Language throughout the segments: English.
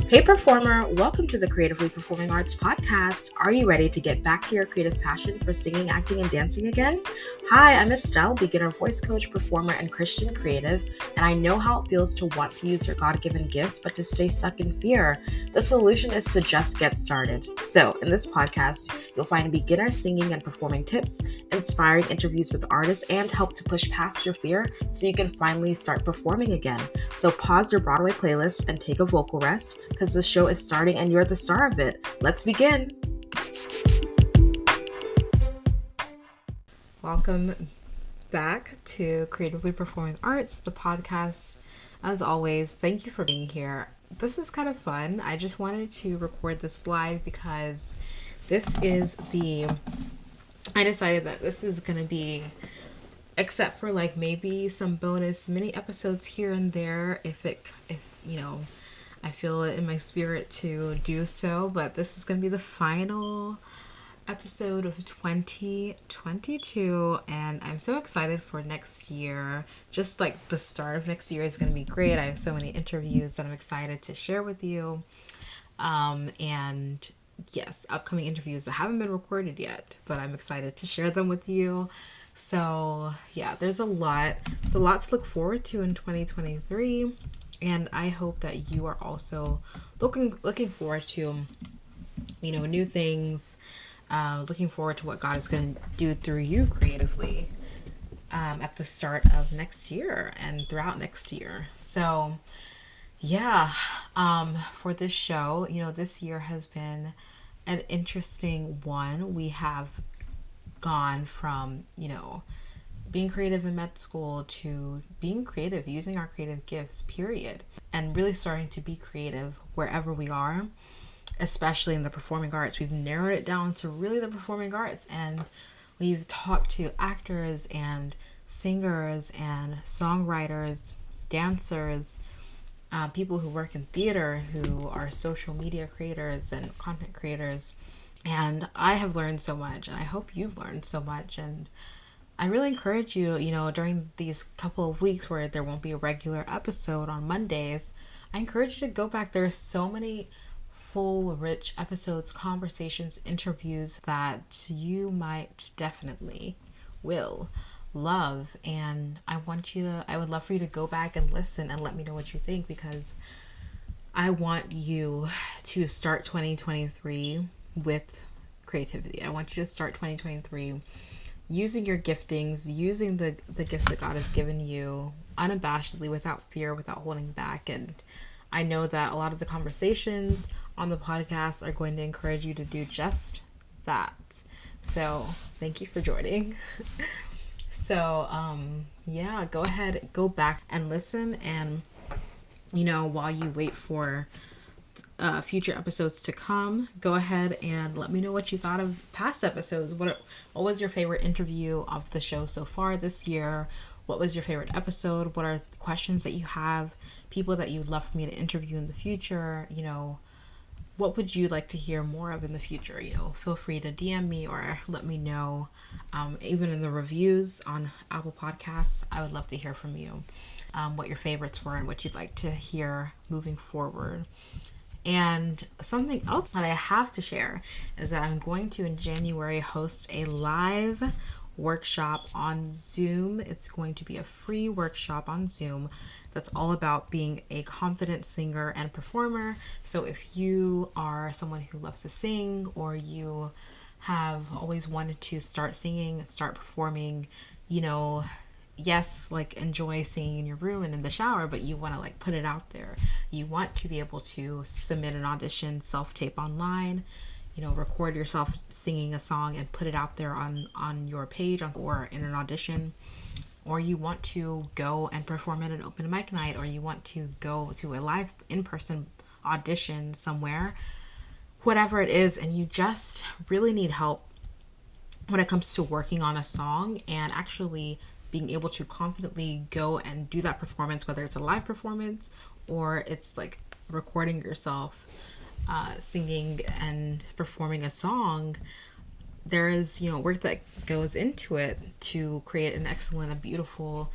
Hey performer, welcome to the Creatively Performing Arts podcast. Are you ready to get back to your creative passion for singing, acting, and dancing again? Hi, I'm Estelle, beginner voice coach, performer, and Christian creative, and I know how it feels to want to use your God-given gifts but to stay stuck in fear. The solution is to just get started. So, in this podcast, you'll find beginner singing and performing tips, inspiring interviews with artists, and help to push past your fear so you can finally start performing again. So pause your Broadway playlist and take a vocal rest, because the show is starting and you're the star of it. Let's begin. Welcome back to Creatively Performing Arts, the podcast. As always, thank you for being here. This is kind of fun. I just wanted to record this live because I decided that this is going to be, except for like maybe some bonus mini episodes here and there, if I feel it in my spirit to do so, but this is going to be the final episode of 2022, and I'm so excited for next year. Just like the start of next year is going to be great. I have so many interviews that I'm excited to share with you. And yes, upcoming interviews that haven't been recorded yet, but I'm excited to share them with you. So yeah, there's a lot to look forward to in 2023. And I hope that you are also looking forward to, new things, looking forward to what God is going to do through you creatively at the start of next year and throughout next year. So, yeah, for this show, this year has been an interesting one. We have gone from, being creative in med school to being creative, using our creative gifts, period. And really starting to be creative wherever we are, especially in the performing arts. We've narrowed it down to really the performing arts, and we've talked to actors and singers and songwriters, dancers, people who work in theater, who are social media creators and content creators. And I have learned so much, and I hope you've learned so much. And I really encourage you, during these couple of weeks where there won't be a regular episode on Mondays, I encourage you to go back. There are so many full, rich episodes, conversations, interviews that you might definitely will love. And I would love for you to go back and listen and let me know what you think, because I want you to start 2023 with creativity. I want you to start 2023 using your giftings, using the gifts that God has given you unabashedly, without fear, without holding back. And I know that a lot of the conversations on the podcast are going to encourage you to do just that. So thank you for joining. So go ahead, go back and listen. And, while you wait for future episodes to come, go ahead and let me know what you thought of past episodes. What was your favorite interview of the show so far this year? What was your favorite episode? What are questions that you have? People that you'd love for me to interview in the future? What would you like to hear more of in the future? Feel free to DM me or let me know. Even in the reviews on Apple Podcasts, I would love to hear from you. What your favorites were and what you'd like to hear moving forward. And something else that I have to share is that I'm going to, in January, host a live workshop on Zoom. It's going to be a free workshop on Zoom that's all about being a confident singer and performer. So if you are someone who loves to sing, or you have always wanted to start singing, start performing, yes, like enjoy singing in your room and in the shower, but you want to like put it out there. You want to be able to submit an audition, self-tape online, record yourself singing a song and put it out there on your page or in an audition. Or you want to go and perform at an open mic night, or you want to go to a live in-person audition somewhere, whatever it is, and you just really need help when it comes to working on a song and actually being able to confidently go and do that performance, whether it's a live performance or it's like recording yourself singing and performing a song. There is, work that goes into it to create an excellent, a beautiful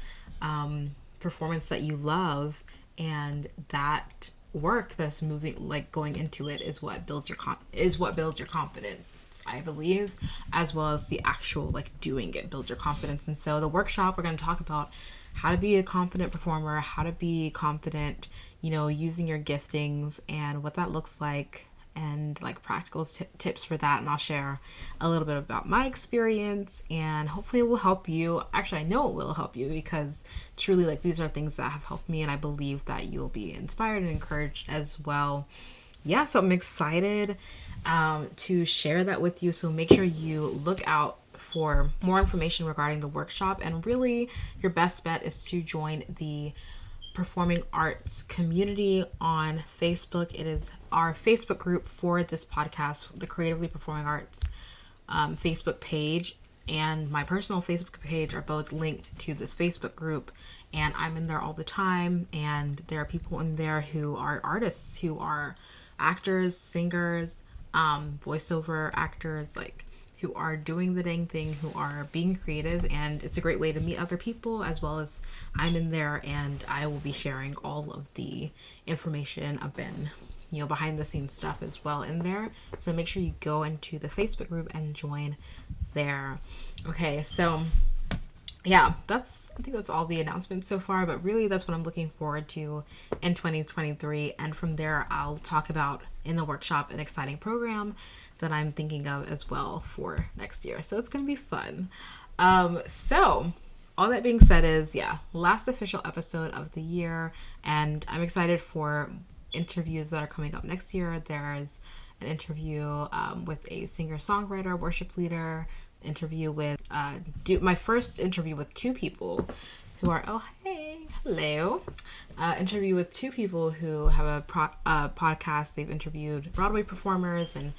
performance that you love. And that work that's moving, like going into it, is what builds your confidence, I believe, as well as the actual like doing it builds your confidence. And so the workshop, we're going to talk about how to be a confident performer, how to be confident, using your giftings and what that looks like, and like practical tips for that. And I'll share a little bit about my experience, and hopefully it will help you. Actually, I know it will help you, because truly, like, these are things that have helped me, and I believe that you'll be inspired and encouraged as well. Yeah, so I'm excited to share that with you. So make sure you look out for more information regarding the workshop, and really your best bet is to join the performing arts community on Facebook. It is our Facebook group for this podcast, the Creatively Performing Arts Facebook page, and my personal Facebook page are both linked to this Facebook group, and I'm in there all the time. And there are people in there who are artists, who are actors, singers, voiceover actors, like, who are doing the dang thing, who are being creative, and it's a great way to meet other people, as well as I'm in there and I will be sharing all of the information I've been, behind the scenes stuff as well in there. So make sure you go into the Facebook group and join there. Okay, so yeah, I think that's all the announcements so far, but really that's what I'm looking forward to in 2023. And from there, I'll talk about in the workshop an exciting program that I'm thinking of as well for next year. So it's going to be fun. So all that being said is, last official episode of the year, and I'm excited for interviews that are coming up next year. There's an interview with a singer-songwriter, worship leader, interview with my first interview with two people who are interview with two people who have a podcast. They've interviewed Broadway performers, and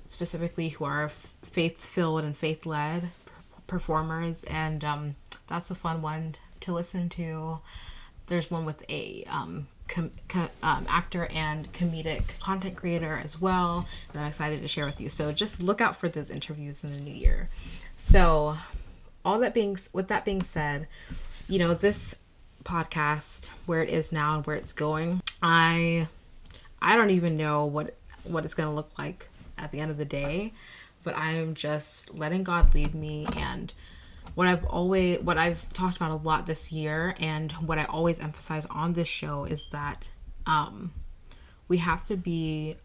specifically who are faith-filled and faith-led performers, and that's a fun one to listen to. There's one with a actor and comedic content creator as well, and I'm excited to share with you. So just look out for those interviews in the new year. So with that being said, this podcast, where it is now and where it's going, I don't even know what it's going to look like at the end of the day, but I'm just letting God lead me. And what I've talked about a lot this year, and what I always emphasize on this show, is that we have to be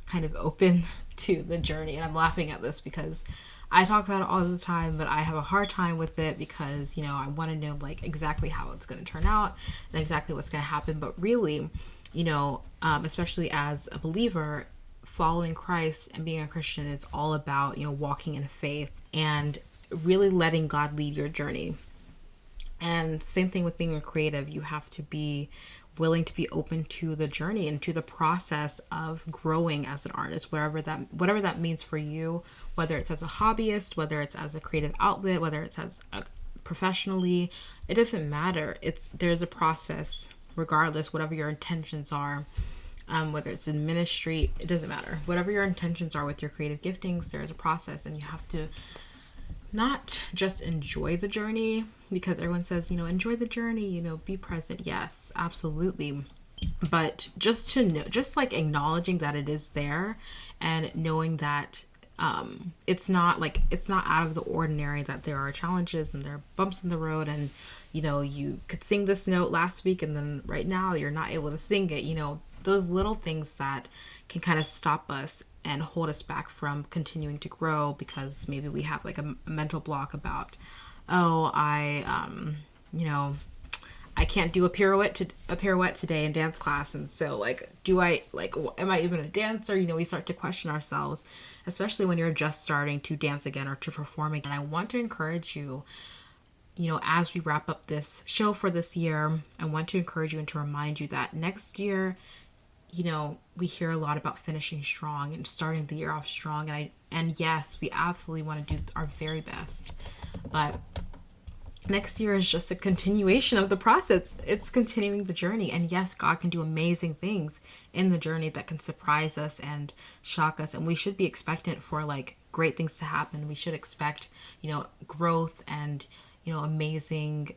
kind of open to the journey. And I'm laughing at this because I talk about it all the time, but I have a hard time with it because, I want to know like exactly how it's going to turn out and exactly what's going to happen. But really, especially as a believer, following Christ and being a Christian is all about, walking in faith and really letting God lead your journey. And same thing with being a creative. You have to be willing to be open to the journey and to the process of growing as an artist, whatever that means for you, whether it's as a hobbyist, whether it's as a creative outlet, whether it's as professionally, it doesn't matter. There's a process regardless, whatever your intentions are. Whether it's in ministry, it doesn't matter. Whatever your intentions are with your creative giftings, there's a process, and you have to not just enjoy the journey, because everyone says, enjoy the journey, be present. Yes, absolutely. But just to know, just like acknowledging that it is there, and knowing that it's not out of the ordinary, that there are challenges and there are bumps in the road, and you could sing this note last week and then right now you're not able to sing it. Those little things that can kind of stop us and hold us back from continuing to grow, because maybe we have like a mental block about, I can't do a pirouette today in dance class. And so am I even a dancer? We start to question ourselves, especially when you're just starting to dance again or to perform again. And I want to encourage you, as we wrap up this show for this year, I want to encourage you and to remind you that next year, we hear a lot about finishing strong and starting the year off strong. And yes, we absolutely want to do our very best. But next year is just a continuation of the process. It's continuing the journey. And yes, God can do amazing things in the journey that can surprise us and shock us. And we should be expectant for like great things to happen. We should expect, growth and, amazing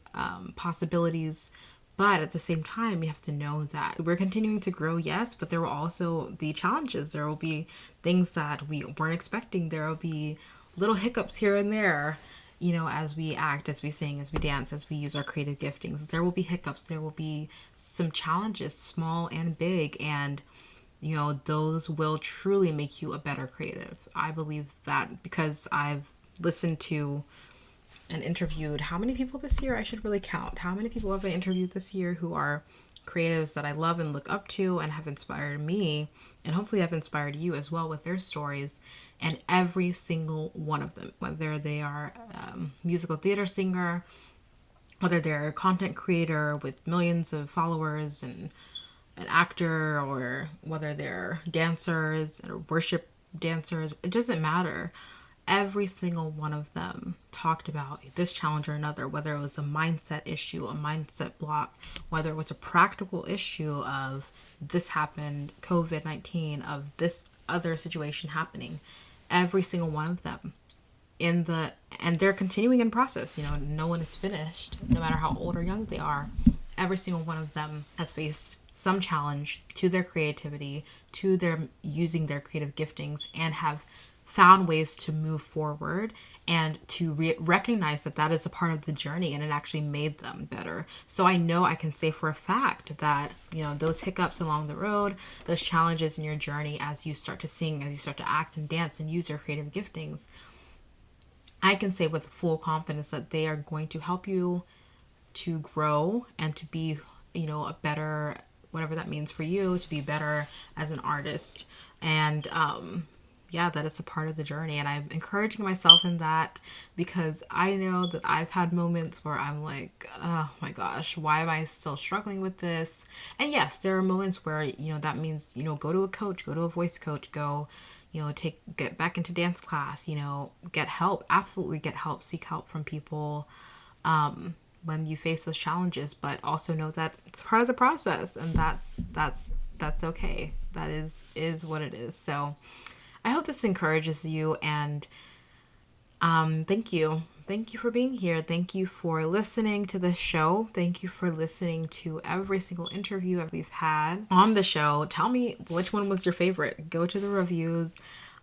possibilities But at the same time, you have to know that we're continuing to grow, yes, but there will also be challenges. There will be things that we weren't expecting. There will be little hiccups here and there, as we act, as we sing, as we dance, as we use our creative giftings. There will be hiccups. There will be some challenges, small and big. And, those will truly make you a better creative. I believe that because I've listened to and interviewed how many people this year? I should really count. How many people have I interviewed this year who are creatives that I love and look up to and have inspired me, and hopefully have inspired you as well with their stories. And every single one of them, whether they are a musical theater singer, whether they're a content creator with millions of followers and an actor, or whether they're dancers or worship dancers, it doesn't matter. Every single one of them talked about this challenge or another, whether it was a mindset issue, a mindset block, whether it was a practical issue of this happened, COVID-19, of this other situation happening. Every single one of them and they're continuing in process. No one is finished, no matter how old or young they are. Every single one of them has faced some challenge to their creativity, to their using their creative giftings, and have found ways to move forward and to recognize that that is a part of the journey, and it actually made them better. So I know I can say for a fact that, those hiccups along the road, those challenges in your journey as you start to sing, as you start to act and dance and use your creative giftings, I can say with full confidence that they are going to help you to grow and to be, a better, whatever that means for you, to be better as an artist. And, that it's a part of the journey. And I'm encouraging myself in that, because I know that I've had moments where I'm like, oh my gosh, why am I still struggling with this? And yes, there are moments where, that means, go to a coach, go to a voice coach, go, get back into dance class, get help, absolutely get help, seek help from people, when you face those challenges, but also know that it's part of the process, and that's okay. That is what it is. So I hope this encourages you, and thank you. Thank you for being here. Thank you for listening to this show. Thank you for listening to every single interview that we've had on the show. Tell me which one was your favorite. Go to the reviews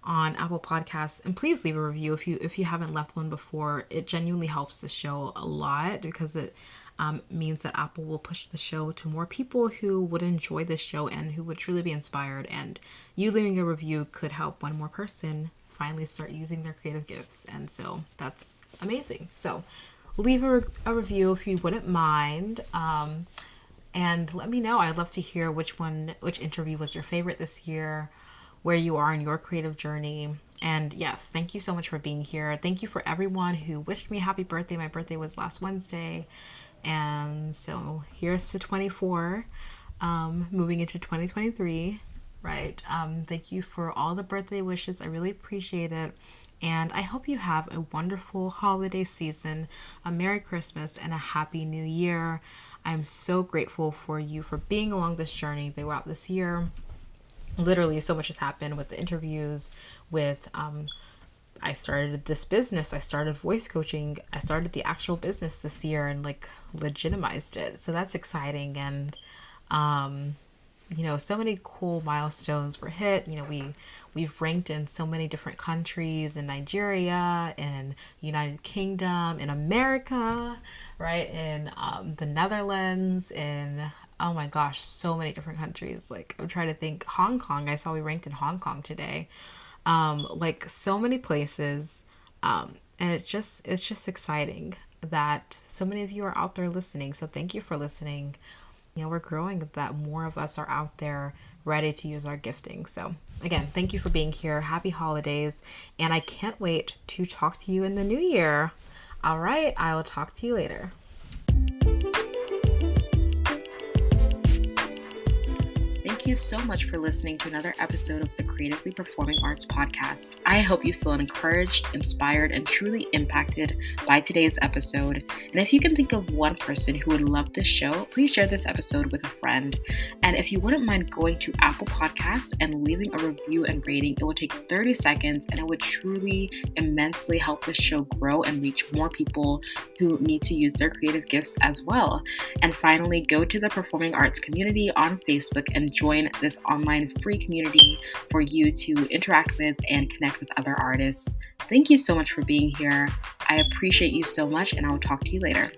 on Apple Podcasts, and please leave a review if you haven't left one before. It genuinely helps the show a lot, because it means that Apple will push the show to more people who would enjoy this show and who would truly be inspired. And you leaving a review could help one more person finally start using their creative gifts. And so that's amazing. So leave a review if you wouldn't mind. And let me know. I'd love to hear which interview was your favorite this year, where you are in your creative journey. And yes, thank you so much for being here. Thank you for everyone who wished me a happy birthday. My birthday was last Wednesday. And so here's to 24, moving into 2023, right? Thank you for all the birthday wishes. I really appreciate it. And I hope you have a wonderful holiday season, a Merry Christmas, and a Happy New Year. I'm so grateful for you for being along this journey throughout this year. Literally, so much has happened with the interviews, with I started this business. I started voice coaching. I started the actual business this year and legitimized it. So that's exciting. And, so many cool milestones were hit. We've ranked in so many different countries, in Nigeria, in United Kingdom, in America, right? In the Netherlands, in, oh my gosh, so many different countries. I'm trying to think. Hong Kong. I saw we ranked in Hong Kong today. So many places, and it's just exciting that so many of you are out there listening. So thank you for listening. We're growing, that more of us are out there ready to use our gifting. So again, thank you for being here. Happy holidays. And I can't wait to talk to you in the new year. All right. I will talk to you later. Thank thank you so much for listening to another episode of the Creatively Performing Arts podcast. I hope you feel encouraged, inspired, and truly impacted by today's episode. And if you can think of one person who would love this show, please share this episode with a friend. And if you wouldn't mind going to Apple Podcasts and leaving a review and rating, it will take 30 seconds and it would truly immensely help this show grow and reach more people who need to use their creative gifts as well. And finally, go to the Performing Arts community on Facebook and join this online free community for you to interact with and connect with other artists. Thank you so much for being here. I appreciate you so much, and I will talk to you later.